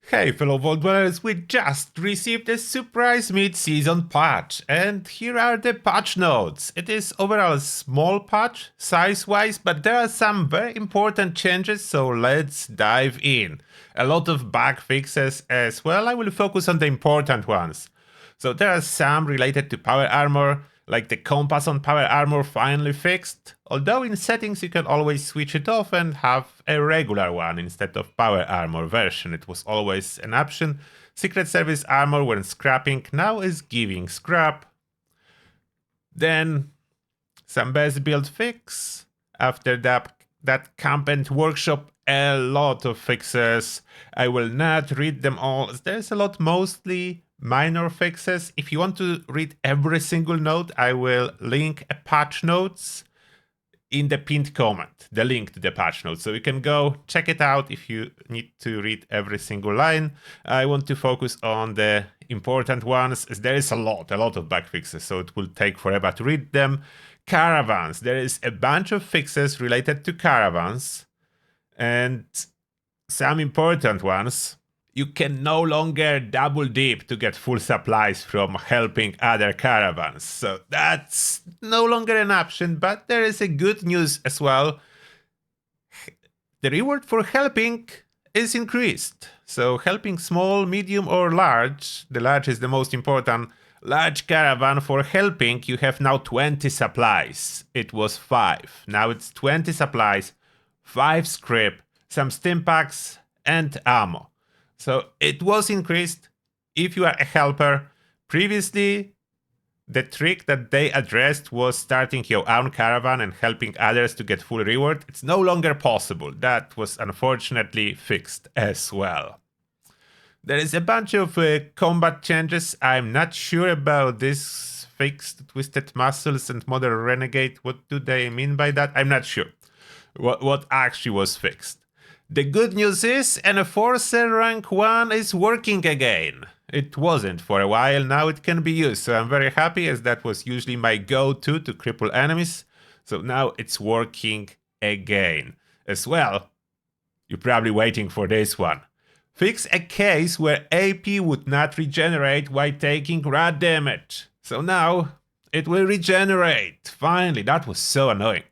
Hey fellow Vault Dwellers, we just received a surprise mid-season patch, and here are the patch notes. It is overall a small patch, size-wise, but there are some very important changes, so let's dive in. A lot of bug fixes as well. I will focus on the important ones. So there are some related to power armor, like the compass on power armor finally fixed, although in settings you can always switch it off and have a regular one instead of power armor version. It was always an option. Secret Service armor when scrapping now is giving scrap. Then some best build fix. After that camp and workshop, a lot of fixes. I will not read them all. There's a lot, mostly minor fixes. If you want to read every single note, I will link a patch notes in the pinned comment, the link to the patch notes. So you can go check it out if you need to read every single line. I want to focus on the important ones. There is a lot of bug fixes, so it will take forever to read them. Caravans. There is a bunch of fixes related to caravans and some important ones. You can no longer double dip to get full supplies from helping other caravans. So that's no longer an option, but there is a good news as well. The reward for helping is increased. So helping small, medium or large, the large is the most important, large caravan for helping, you have now 20 supplies. It was 5. Now it's 20 supplies, 5 scrip, some stim packs and ammo. So it was increased if you are a helper. Previously, the trick that they addressed was starting your own caravan and helping others to get full reward. It's no longer possible. That was unfortunately fixed as well. There is a bunch of combat changes. I'm not sure about this fixed Twisted Muscles and Modern Renegade. What do they mean by that? I'm not sure what actually was fixed. The good news is Enforcer rank 1 is working again. It wasn't for a while, now it can be used, so I'm very happy as that was usually my go-to to cripple enemies. So now it's working again. As well, you're probably waiting for this one. Fix a case where AP would not regenerate while taking rad damage. So now it will regenerate. Finally, that was so annoying.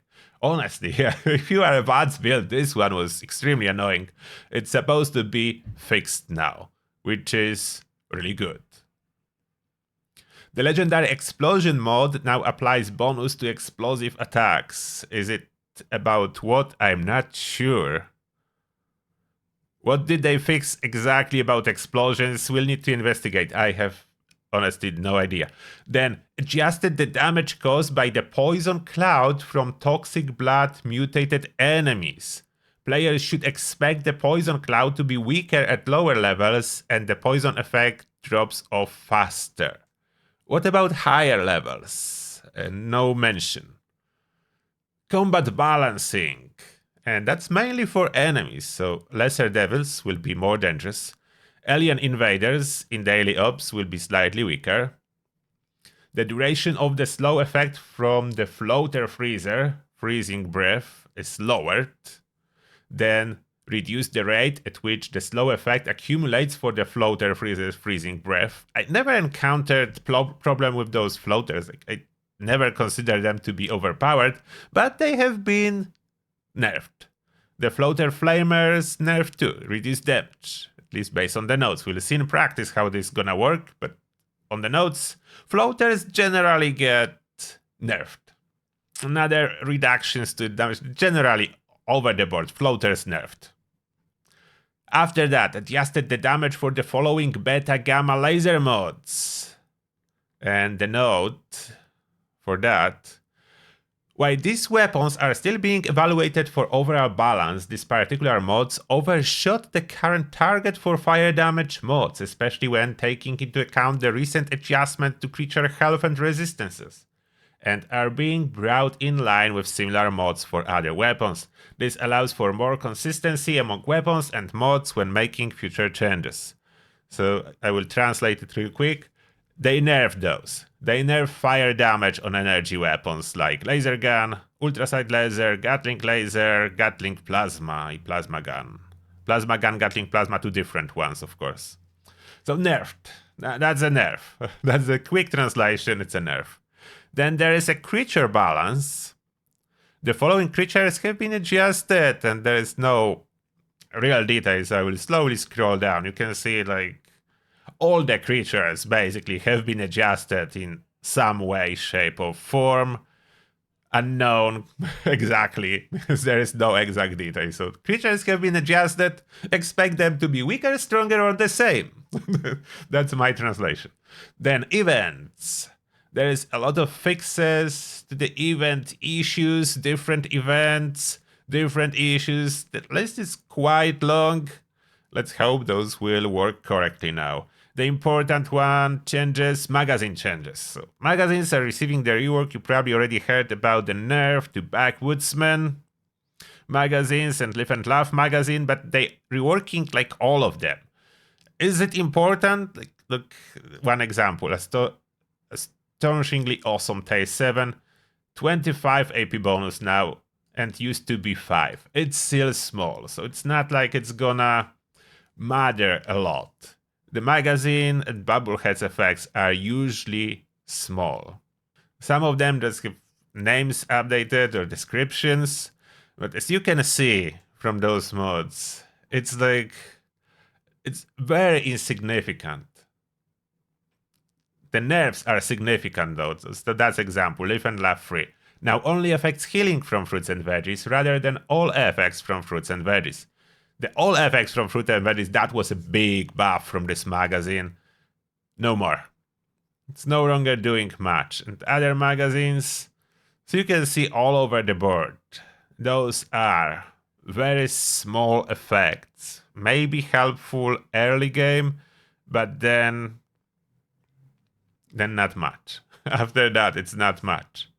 Honestly, if you are a VADS build, this one was extremely annoying. It's supposed to be fixed now, which is really good. The Legendary Explosion mod now applies bonus to explosive attacks. Is it about what? I'm not sure. What did they fix exactly about explosions? We'll need to investigate. I have honestly no idea. Then adjusted the damage caused by the poison cloud from toxic blood mutated enemies. Players should expect the poison cloud to be weaker at lower levels and the poison effect drops off faster. What about higher levels? No mention. Combat balancing. And that's mainly for enemies, so lesser devils will be more dangerous. Alien invaders in daily ops will be slightly weaker. The duration of the slow effect from the floater freezer, freezing breath, is lowered. Then reduce the rate at which the slow effect accumulates for the floater freezer's freezing breath. I never encountered problem with those floaters. I never considered them to be overpowered, but they have been nerfed. The floater flamers nerfed too, reduce damage. At least based on the notes. We'll see in practice how this is gonna work, but on the notes, floaters generally get nerfed. Another reductions to damage, generally over the board, floaters nerfed. After that, adjusted the damage for the following beta gamma laser mods. And the note for that: while these weapons are still being evaluated for overall balance, these particular mods overshot the current target for fire damage mods, especially when taking into account the recent adjustment to creature health and resistances, and are being brought in line with similar mods for other weapons. This allows for more consistency among weapons and mods when making future changes. So I will translate it real quick. They nerfed those. They nerf fire damage on energy weapons like laser gun, ultrasonic laser, Gatling plasma gun. Plasma gun, Gatling plasma, two different ones, of course. So nerfed. That's a nerf. That's a quick translation, it's a nerf. Then there is a creature balance. The following creatures have been adjusted, and there is no real details. I will slowly scroll down. You can see like all the creatures basically have been adjusted in some way, shape, or form. Unknown exactly, because there is no exact detail. So creatures have been adjusted. Expect them to be weaker, stronger, or the same. That's my translation. Then events. There is a lot of fixes to the event issues, different events, different issues. The list is quite long. Let's hope those will work correctly now. The important one, changes, magazine changes. So magazines are receiving their rework. You probably already heard about the nerf to Backwoodsman magazines and Live and Laugh magazine, but they reworking like all of them. Is it important? Like, look, one example, astonishingly awesome Taste 7, 25 AP bonus now, and used to be 5. It's still small, so it's not like it's gonna matter a lot. The magazine and bubbleheads effects are usually small. Some of them just have names updated or descriptions, but as you can see from those mods, it's very insignificant. The nerfs are significant though, so that's example, Live and Laugh free. Now only affects healing from fruits and veggies rather than all effects from fruits and veggies. The all effects from fruit and veggies, that was a big buff from this magazine. No more. It's no longer doing much. And other magazines, so you can see all over the board, those are very small effects. Maybe helpful early game, but then not much. After that, it's not much.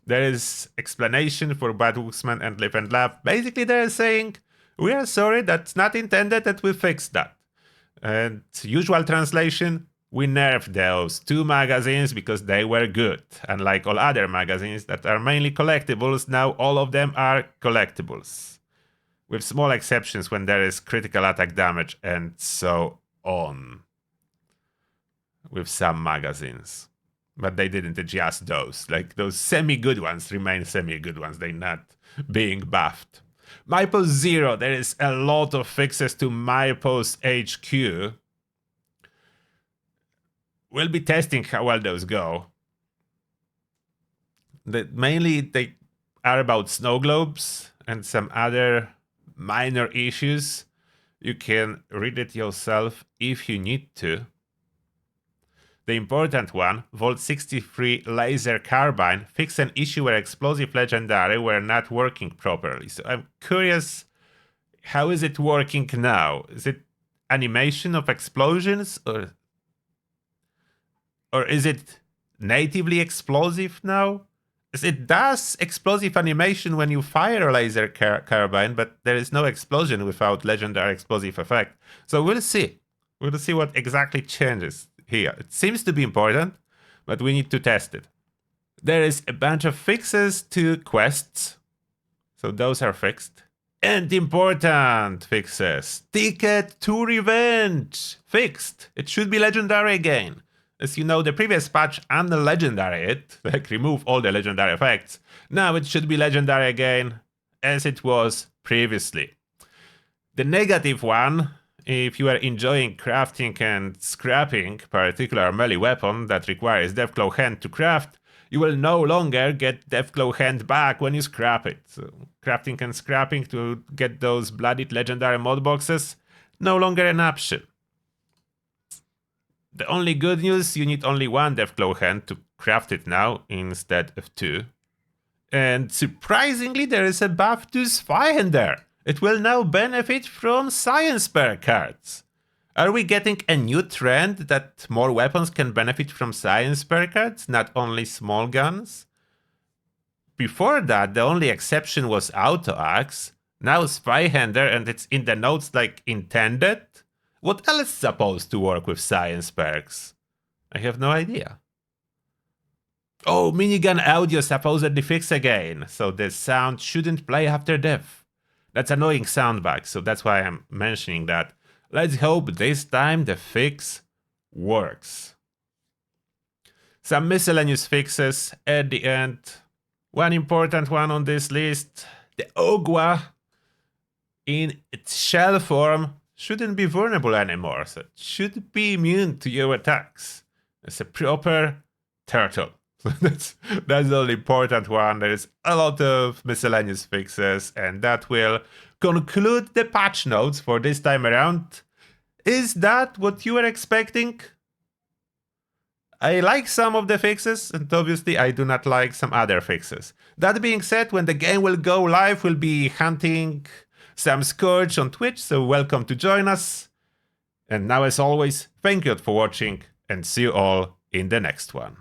There is explanation for Backwoodsman and Live and Laugh. Basically, they're saying, we are sorry, that's not intended, that we fixed that. And usual translation, we nerfed those 2 magazines because they were good. Unlike all other magazines that are mainly collectibles, now all of them are collectibles. With small exceptions when there is critical attack damage and so on. With some magazines. But they didn't adjust those. Like those semi-good ones remain semi-good ones. They're not being buffed. Milepost Zero. There is a lot of fixes to Milepost HQ. We'll be testing how well those go. Mainly they are about snow globes and some other minor issues. You can read it yourself if you need to. The important one, Volt 63 Laser Carbine, fixed an issue where explosive legendary were not working properly. So I'm curious, how is it working now? Is it animation of explosions or is it natively explosive now? It does explosive animation when you fire a laser carbine, but there is no explosion without legendary explosive effect. So we'll see. We'll see what exactly changes here. It seems to be important, but we need to test it. There is a bunch of fixes to quests. So those are fixed. And important fixes. Ticket to Revenge. Fixed. It should be legendary again. As you know, the previous patch unlegendary it, like remove all the legendary effects. Now it should be legendary again, as it was previously. The negative one, if you are enjoying crafting and scrapping particular melee weapon that requires Deathclaw Hand to craft, you will no longer get Deathclaw Hand back when you scrap it. So crafting and scrapping to get those bloodied legendary mod boxes, no longer an option. The only good news, you need only 1 Deathclaw Hand to craft it now instead of 2. And surprisingly, there is a buff to Spyhander. It will now benefit from Science Spare cards. Are we getting a new trend that more weapons can benefit from Science Spare cards, not only small guns? Before that, the only exception was Auto Axe. Now Spyhander, and it's in the notes like intended. What else is supposed to work with science perks? I have no idea. Oh, minigun audio supposedly fixed again, so the sound shouldn't play after death. That's annoying sound bug, so that's why I'm mentioning that. Let's hope this time the fix works. Some miscellaneous fixes at the end. One important one on this list, the Ogwa in its shell form shouldn't be vulnerable anymore, so it should be immune to your attacks. It's a proper turtle. that's the only important one. There is a lot of miscellaneous fixes, and that will conclude the patch notes for this time around. Is that what you were expecting? I like some of the fixes, and obviously I do not like some other fixes. That being said, when the game will go live, we'll be hunting some Scourge on Twitch, so welcome to join us. And now, as always, thank you for watching, and see you all in the next one.